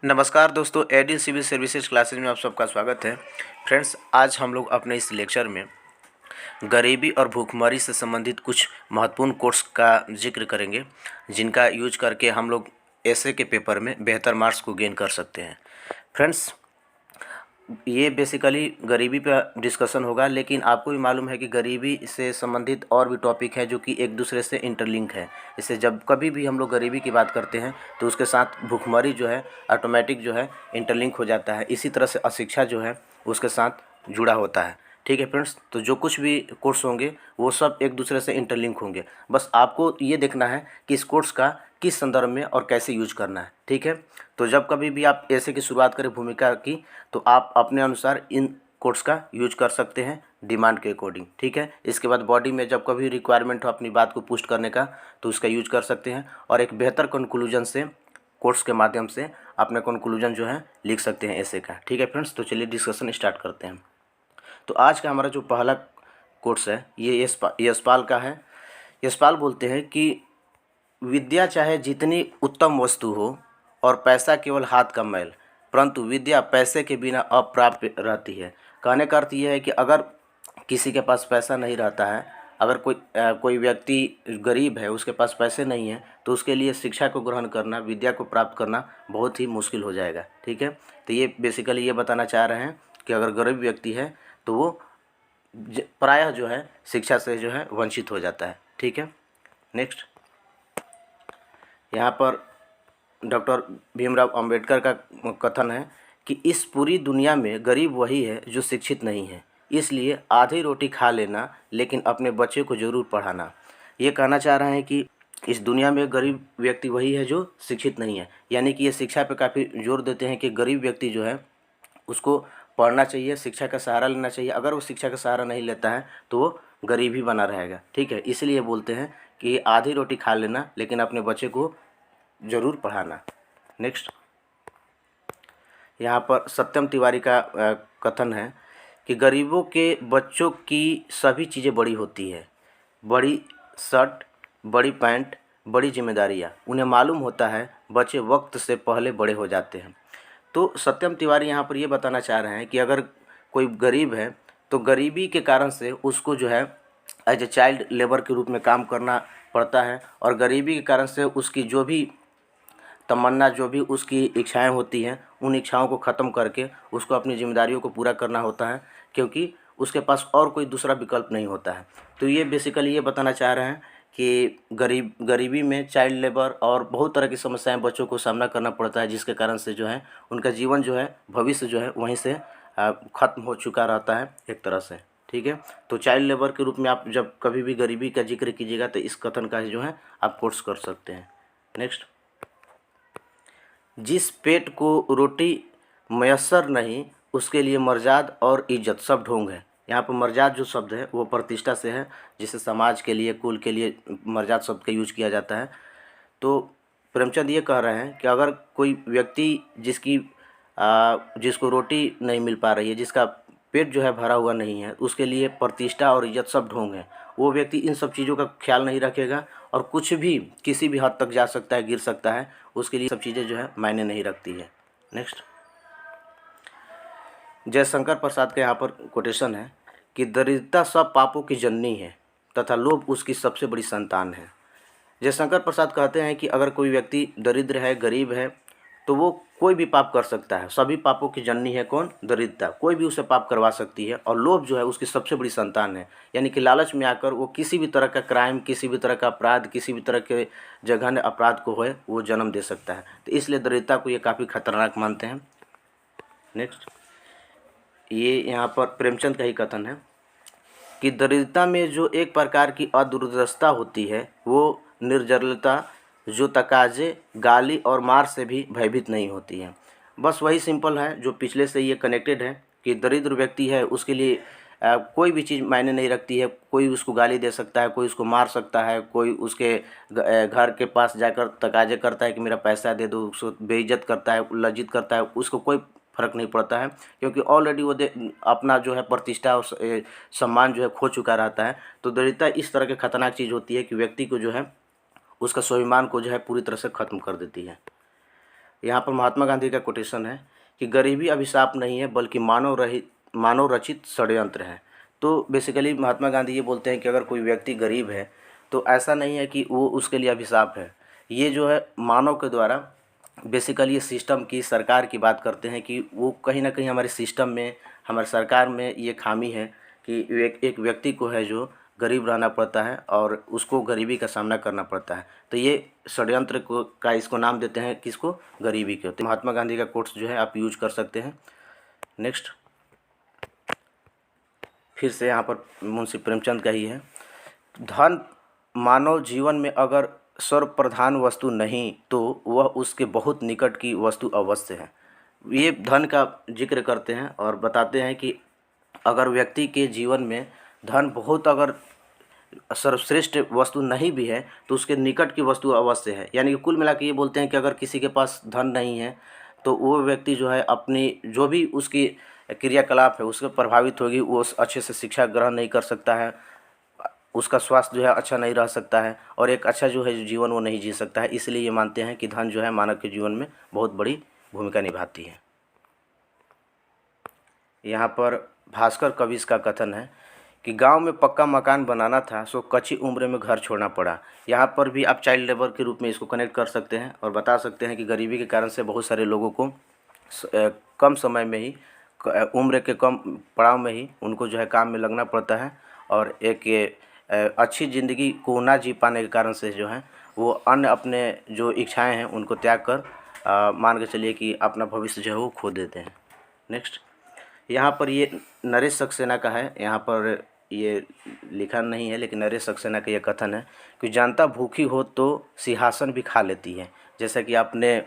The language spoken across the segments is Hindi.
नमस्कार दोस्तों, एडिल सिविल सर्विसेज क्लासेज में आप सबका स्वागत है। फ्रेंड्स, आज हम लोग अपने इस लेक्चर में गरीबी और भूखमरी से संबंधित कुछ महत्वपूर्ण कोर्स का जिक्र करेंगे, जिनका यूज करके हम लोग एसए के पेपर में बेहतर मार्क्स को गेन कर सकते हैं। फ्रेंड्स, ये बेसिकली गरीबी पे डिस्कशन होगा, लेकिन आपको भी मालूम है कि गरीबी से संबंधित और भी टॉपिक है जो कि एक दूसरे से इंटरलिंक है। इससे जब कभी भी हम लोग गरीबी की बात करते हैं तो उसके साथ भूखमरी जो है ऑटोमेटिक जो है इंटरलिंक हो जाता है। इसी तरह से अशिक्षा जो है उसके साथ जुड़ा होता है। ठीक है फ्रेंड्स, तो जो कुछ भी कोर्स होंगे वो सब एक दूसरे से इंटरलिंक होंगे। बस आपको ये देखना है कि इस कोर्स का किस संदर्भ में और कैसे यूज करना है। ठीक है, तो जब कभी भी आप ऐसे की शुरुआत करें भूमिका की, तो आप अपने अनुसार इन कोर्स का यूज कर सकते हैं डिमांड के अकॉर्डिंग। ठीक है, इसके बाद बॉडी में जब कभी रिक्वायरमेंट हो अपनी बात को पुष्ट करने का तो उसका यूज कर सकते हैं, और एक बेहतर कंक्लूजन से कोर्स के माध्यम से अपने कंक्लूजन जो है लिख सकते हैं ऐसे का। ठीक है फ्रेंड्स, तो चलिए डिस्कशन स्टार्ट करते हैं। तो आज का हमारा जो पहला कोर्स है ये यशपाल का है। यशपाल बोलते हैं कि विद्या चाहे जितनी उत्तम वस्तु हो और पैसा केवल हाथ का मैल, परंतु विद्या पैसे के बिना अप्राप्य रहती है। कहने का अर्थ यह है कि अगर किसी के पास पैसा नहीं रहता है, अगर कोई व्यक्ति गरीब है, उसके पास पैसे नहीं हैं, तो उसके लिए शिक्षा को ग्रहण करना, विद्या को प्राप्त करना बहुत ही मुश्किल हो जाएगा। ठीक है, तो ये बेसिकली ये बताना चाह रहे हैं कि अगर गरीब व्यक्ति है तो वो प्रायः जो है शिक्षा से जो है वंचित हो जाता है। ठीक है, नेक्स्ट यहाँ पर डॉक्टर भीमराव अंबेडकर का कथन है कि इस पूरी दुनिया में गरीब वही है जो शिक्षित नहीं है, इसलिए आधी रोटी खा लेना लेकिन अपने बच्चे को ज़रूर पढ़ाना। ये कहना चाह रहे हैं कि इस दुनिया में गरीब व्यक्ति वही है जो शिक्षित नहीं है, यानी कि ये शिक्षा पे काफ़ी जोर देते हैं कि गरीब व्यक्ति जो है उसको पढ़ना चाहिए, शिक्षा का सहारा लेना चाहिए। अगर वो शिक्षा का सहारा नहीं लेता है तो वो गरीब ही बना रहेगा। ठीक है, इसलिए बोलते हैं कि आधी रोटी खा लेना लेकिन अपने बच्चे को ज़रूर पढ़ाना। नेक्स्ट यहाँ पर सत्यम तिवारी का कथन है कि गरीबों के बच्चों की सभी चीज़ें बड़ी होती है, बड़ी शर्ट, बड़ी पैंट, बड़ी जिम्मेदारियाँ। उन्हें मालूम होता है बच्चे वक्त से पहले बड़े हो जाते हैं। तो सत्यम तिवारी यहाँ पर ये बताना चाह रहे हैं कि अगर कोई गरीब है तो गरीबी के कारण से उसको जो है एज ए चाइल्ड लेबर के रूप में काम करना पड़ता है, और गरीबी के कारण से उसकी जो भी तमन्ना, जो भी उसकी इच्छाएं होती हैं, उन इच्छाओं को ख़त्म करके उसको अपनी जिम्मेदारियों को पूरा करना होता है, क्योंकि उसके पास और कोई दूसरा विकल्प नहीं होता है। तो ये बेसिकली ये बताना चाह रहे हैं कि गरीबी में चाइल्ड लेबर और बहुत तरह की समस्याएं बच्चों को सामना करना पड़ता है, जिसके कारण से जो है उनका जीवन जो है, भविष्य जो है वहीं से ख़त्म हो चुका रहता है एक तरह से। ठीक है, तो चाइल्ड लेबर के रूप में आप जब कभी भी गरीबी का जिक्र कीजिएगा तो इस कथन का जो है आप कोर्स कर सकते हैं। नेक्स्ट, जिस पेट को रोटी मयस्सर नहीं उसके लिए मर्जाद और इज्जत सब ढोंग है। यहाँ पर मर्जाद जो शब्द है वो प्रतिष्ठा से है, जिसे समाज के लिए, कुल के लिए मर्जाद शब्द का यूज किया जाता है। तो प्रेमचंद ये कह रहे हैं कि अगर कोई व्यक्ति जिसको रोटी नहीं मिल पा रही है, जिसका पेट जो है भरा हुआ नहीं है, उसके लिए प्रतिष्ठा और इज्जत सब ढोंग है। वो व्यक्ति इन सब चीज़ों का ख्याल नहीं रखेगा और कुछ भी किसी भी हद तक जा सकता है, गिर सकता है, उसके लिए सब चीज़ें जो है मायने नहीं रखती है। नेक्स्ट, जयशंकर प्रसाद का यहाँ पर कोटेशन है कि दरिद्रता सब पापों की जननी है तथा लोभ उसकी सबसे बड़ी संतान है। जयशंकर प्रसाद कहते हैं कि अगर कोई व्यक्ति दरिद्र है, गरीब है, तो वो कोई भी पाप कर सकता है। सभी पापों की जननी है कौन? दरिद्रता। कोई भी उसे पाप करवा सकती है, और लोभ जो है उसकी सबसे बड़ी संतान है, यानी कि लालच में आकर वो किसी भी तरह का क्राइम, किसी भी तरह का अपराध, किसी भी तरह के जघन्य अपराध को है वो जन्म दे सकता है। तो इसलिए दरिद्रता को ये काफ़ी खतरनाक मानते हैं। नेक्स्ट, ये यहाँ पर प्रेमचंद का ही कथन है कि दरिद्रता में जो एक प्रकार की अदुर्दशा होती है वो निर्जरता, जो तकाजे, गाली और मार से भी भयभीत नहीं होती है। बस वही सिंपल है जो पिछले से ये कनेक्टेड है कि दरिद्र व्यक्ति है उसके लिए कोई भी चीज़ मायने नहीं रखती है। कोई उसको गाली दे सकता है, कोई उसको मार सकता है, कोई उसके घर के पास जाकर तकाजे करता है कि मेरा पैसा दे दो, उसको बेइज्जत करता है, लज्जित करता है, उसको कोई फ़र्क नहीं पड़ता है, क्योंकि ऑलरेडी वो अपना जो है प्रतिष्ठा और सम्मान जो है खो चुका रहता है। तो दरिद्रता इस तरह की खतरनाक चीज़ होती है कि व्यक्ति को जो है उसका स्वाभिमान को जो है पूरी तरह से ख़त्म कर देती है। यहाँ पर महात्मा गांधी का कोटेशन है कि गरीबी अभिशाप नहीं है बल्कि मानव रचित षड्यंत्र है। तो बेसिकली महात्मा गांधी ये बोलते हैं कि अगर कोई व्यक्ति गरीब है तो ऐसा नहीं है कि वो उसके लिए अभिशाप है। ये जो है मानव के द्वारा बेसिकली ये सिस्टम की, सरकार की बात करते हैं कि वो कहीं ना कहीं हमारे सिस्टम में, हमारे सरकार में ये खामी है कि एक व्यक्ति को है जो गरीब रहना पड़ता है और उसको गरीबी का सामना करना पड़ता है। तो ये षड्यंत्र को का इसको नाम देते हैं, किसको, गरीबी के। तो महात्मा गांधी का कोट्स जो है आप यूज कर सकते हैं। नेक्स्ट फिर से यहाँ पर मुंशी प्रेमचंद का ही है, धन मानव जीवन में अगर सर्वप्रधान वस्तु नहीं तो वह उसके बहुत निकट की वस्तु अवश्य है। ये धन का जिक्र करते हैं और बताते हैं कि अगर व्यक्ति के जीवन में धन बहुत अगर सर्वश्रेष्ठ वस्तु नहीं भी है तो उसके निकट की वस्तु अवश्य है। यानी कि कुल मिला के ये बोलते हैं कि अगर किसी के पास धन नहीं है तो वो व्यक्ति जो है अपनी जो भी उसकी क्रियाकलाप है उससे प्रभावित होगी, वो अच्छे से शिक्षा ग्रहण नहीं कर सकता है, उसका स्वास्थ्य जो है अच्छा नहीं रह सकता है और एक अच्छा जो है जीवन वो नहीं जी सकता है। इसलिए ये मानते हैं कि धन जो है मानव के जीवन में बहुत बड़ी भूमिका निभाती है। यहाँ पर भास्कर कवि का कथन है कि गांव में पक्का मकान बनाना था सो कच्ची उम्र में घर छोड़ना पड़ा। यहाँ पर भी आप चाइल्ड लेबर के रूप में इसको कनेक्ट कर सकते हैं और बता सकते हैं कि गरीबी के कारण से बहुत सारे लोगों को कम समय में ही, उम्र के कम पड़ाव में ही उनको जो है काम में लगना पड़ता है और एक अच्छी ज़िंदगी को ना जी पाने के कारण से जो है वो अन्य अपने जो इच्छाएं हैं उनको त्याग कर मान के चलिए कि अपना भविष्य जो है वो खो देते हैं। नेक्स्ट यहाँ पर ये नरेश सक्सेना का है, यहाँ पर ये लिखा नहीं है लेकिन नरेश सक्सेना का ये कथन है कि जनता भूखी हो तो सिंहासन भी खा लेती है। जैसा कि आपने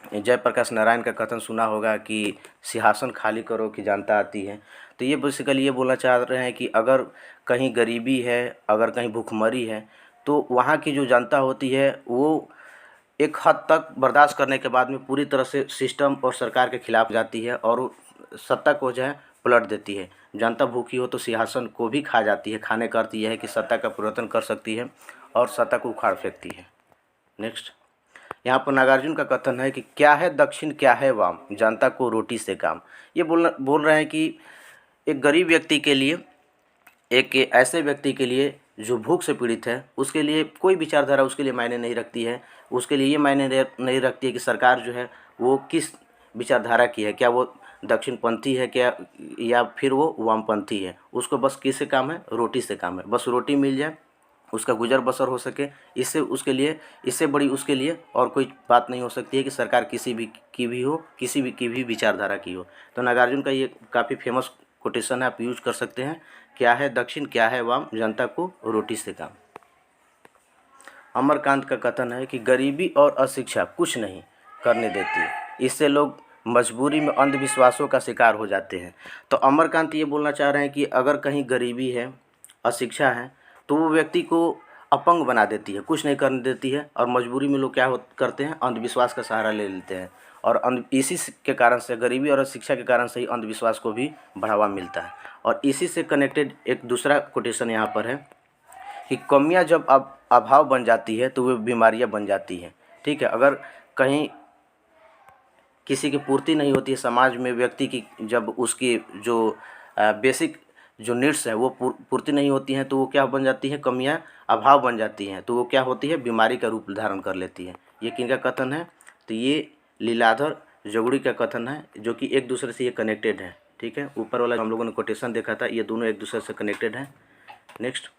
जयप्रकाश नारायण का कथन सुना होगा कि सिंहासन खाली करो कि जनता आती है। तो ये बेसिकली ये बोलना चाह रहे हैं कि अगर कहीं गरीबी है, अगर कहीं भूखमरी है तो वहाँ की जो जनता होती है वो एक हद तक बर्दाश्त करने के बाद में पूरी तरह से सिस्टम और सरकार के खिलाफ जाती है और सत्ता को जो है पलट देती है। जनता भूखी हो तो सिंहासन को भी खा जाती है। खाने का अर्थ यह है कि सत्ता का परिवर्तन कर सकती है और सत्ता को उखाड़ फेंकती है। नेक्स्ट यहाँ पर नागार्जुन का कथन है कि क्या है दक्षिण क्या है वाम, जनता को रोटी से काम। ये बोल रहे हैं कि एक गरीब व्यक्ति के लिए, एक ऐसे व्यक्ति के लिए जो भूख से पीड़ित है, उसके लिए कोई विचारधारा उसके लिए मायने नहीं रखती है। उसके लिए ये मायने नहीं रखती है कि सरकार जो है वो किस विचारधारा की है, क्या वो दक्षिणपंथी है क्या या फिर वो वामपंथी है। उसको बस किससे काम है, रोटी से काम है। बस रोटी मिल जाए, उसका गुजर बसर हो सके, इससे उसके लिए, इससे बड़ी उसके लिए और कोई बात नहीं हो सकती है कि सरकार किसी भी की भी हो, किसी भी की भी विचारधारा की हो। तो नागार्जुन का ये काफ़ी फेमस कोटेशन है, आप यूज कर सकते हैं। क्या है दक्षिण क्या है वाम, जनता को रोटी से काम। अमरकांत का कथन है कि गरीबी और अशिक्षा कुछ नहीं करने देती, इससे लोग मजबूरी में अंधविश्वासों का शिकार हो जाते हैं। तो अमरकांत ये बोलना चाह रहे हैं कि अगर कहीं गरीबी है, अशिक्षा है तो वो व्यक्ति को अपंग बना देती है, कुछ नहीं करने देती है और मजबूरी में लोग क्या करते हैं, अंधविश्वास का सहारा ले लेते हैं और इसी के कारण से, गरीबी और शिक्षा के कारण से ही अंधविश्वास को भी बढ़ावा मिलता है। और इसी से कनेक्टेड एक दूसरा कोटेशन यहाँ पर है कि कमियाँ जब अभाव बन जाती है तो वे बीमारियाँ बन जाती हैं। ठीक है, अगर कहीं किसी की पूर्ति नहीं होती है समाज में, व्यक्ति की जब उसकी जो बेसिक जो नीड्स हैं वो पूर्ति नहीं होती हैं तो वो क्या बन जाती हैं, कमियां अभाव बन जाती हैं, तो वो क्या होती है, बीमारी का रूप धारण कर लेती है। ये किनका कथन है, तो ये लीलाधर जोगड़ी का कथन है जो कि एक दूसरे से ये कनेक्टेड है। ठीक है, ऊपर वाला हम लोगों ने कोटेशन देखा था, ये दोनों एक दूसरे से कनेक्टेड हैं। नेक्स्ट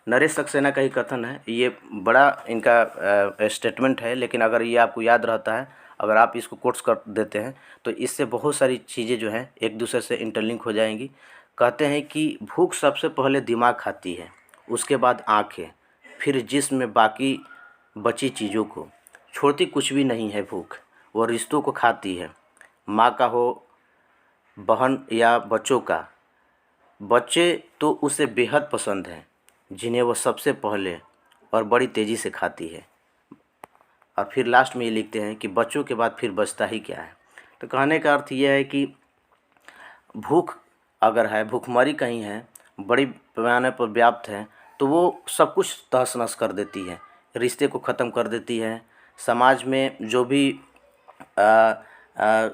नरेश सक्सेना का ही कथन है, ये बड़ा इनका स्टेटमेंट है लेकिन अगर ये आपको याद रहता है, अगर आप इसको कोट्स कर देते हैं तो इससे बहुत सारी चीज़ें जो हैं एक दूसरे से इंटरलिंक हो जाएंगी। कहते हैं कि भूख सबसे पहले दिमाग खाती है, उसके बाद आँखें, फिर जिस्म में बाकी बची चीज़ों को। छोड़ती कुछ भी नहीं है भूख, वह रिश्तों को खाती है, माँ का हो, बहन या बच्चों का। बच्चे तो उसे बेहद पसंद हैं जिन्हें वह सबसे पहले और बड़ी तेज़ी से खाती है। और फिर लास्ट में ये लिखते हैं कि बच्चों के बाद फिर बचता ही क्या है। तो कहने का अर्थ यह है कि भूख अगर है, भूखमरी कहीं है, बड़ी पैमाने पर व्याप्त है, तो वो सब कुछ तहस नहस कर देती है, रिश्ते को ख़त्म कर देती है। समाज में जो भी आ, आ,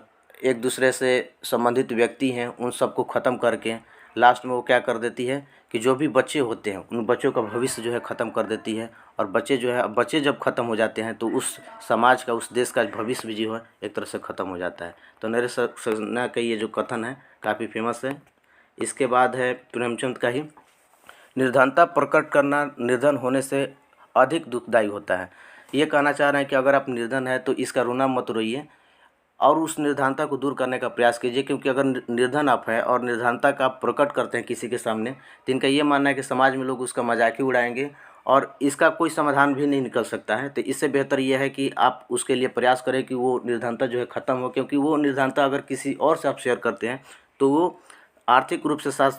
एक दूसरे से संबंधित व्यक्ति हैं उन सबको ख़त्म करके लास्ट में वो क्या कर देती है कि जो भी बच्चे होते हैं उन बच्चों का भविष्य जो है ख़त्म कर देती है। और बच्चे जो है, बच्चे जब ख़त्म हो जाते हैं तो उस समाज का, उस देश का भविष्य भी जो है एक तरह से ख़त्म हो जाता है। तो नरेश सक्सेना का ये जो कथन है काफ़ी फेमस है। इसके बाद है प्रेमचंद का ही, निर्धनता प्रकट करना निर्धन होने से अधिक दुखदायी होता है। ये कहना चाह रहे हैं कि अगर आप निर्धन हैं तो इसका रोना मत रोइए और उस निर्धनता को दूर करने का प्रयास कीजिए, क्योंकि अगर निर्धन आप हैं और निर्धनता का आप प्रकट करते हैं किसी के सामने तो इनका ये मानना है कि समाज में लोग उसका मजाक ही उड़ाएंगे और इसका कोई समाधान भी नहीं निकल सकता है। तो इससे बेहतर यह है कि आप उसके लिए प्रयास करें कि वो निर्धनता जो है ख़त्म हो, क्योंकि वो निर्धनता अगर किसी और से आप शेयर करते हैं तो वो आर्थिक रूप से साथ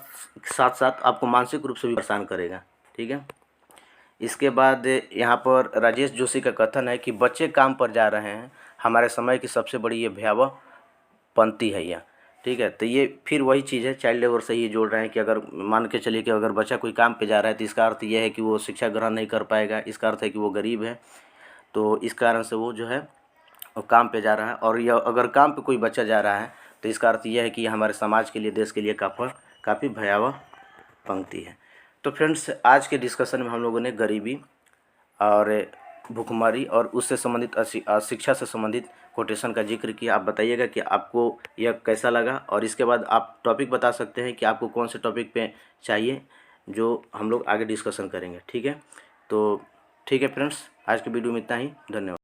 साथ साथ आपको मानसिक रूप से भी परेशान करेगा। ठीक है। इसके बाद यहाँ पर राजेश जोशी का कथन है कि बच्चे काम पर जा रहे हैं, हमारे समय की सबसे बड़ी ये भयावह पंक्ति है यह। ठीक है। तो ये फिर वही चीज़ है, चाइल्ड लेबर से ये जोड़ रहे हैं कि अगर मान के चलिए कि अगर बच्चा कोई काम पे जा रहा है तो इसका अर्थ यह है कि वो शिक्षा ग्रहण नहीं कर पाएगा, इसका अर्थ है कि वो गरीब है। तो इस कारण से वो जो है वो काम पे जा रहा है। और यह अगर काम पे कोई बच्चा जा रहा है तो इसका अर्थ यह है कि यह हमारे समाज के लिए, देश के लिए काफ़ी भयावह पंक्ति है। तो फ्रेंड्स, आज के डिस्कशन में हम लोगों ने गरीबी और भुखमरी और उससे संबंधित शिक्षा से संबंधित कोटेशन का जिक्र किया। आप बताइएगा कि आपको यह कैसा लगा, और इसके बाद आप टॉपिक बता सकते हैं कि आपको कौन से टॉपिक पे चाहिए जो हम लोग आगे डिस्कशन करेंगे। ठीक है। तो ठीक है फ्रेंड्स, आज के वीडियो में इतना ही। धन्यवाद।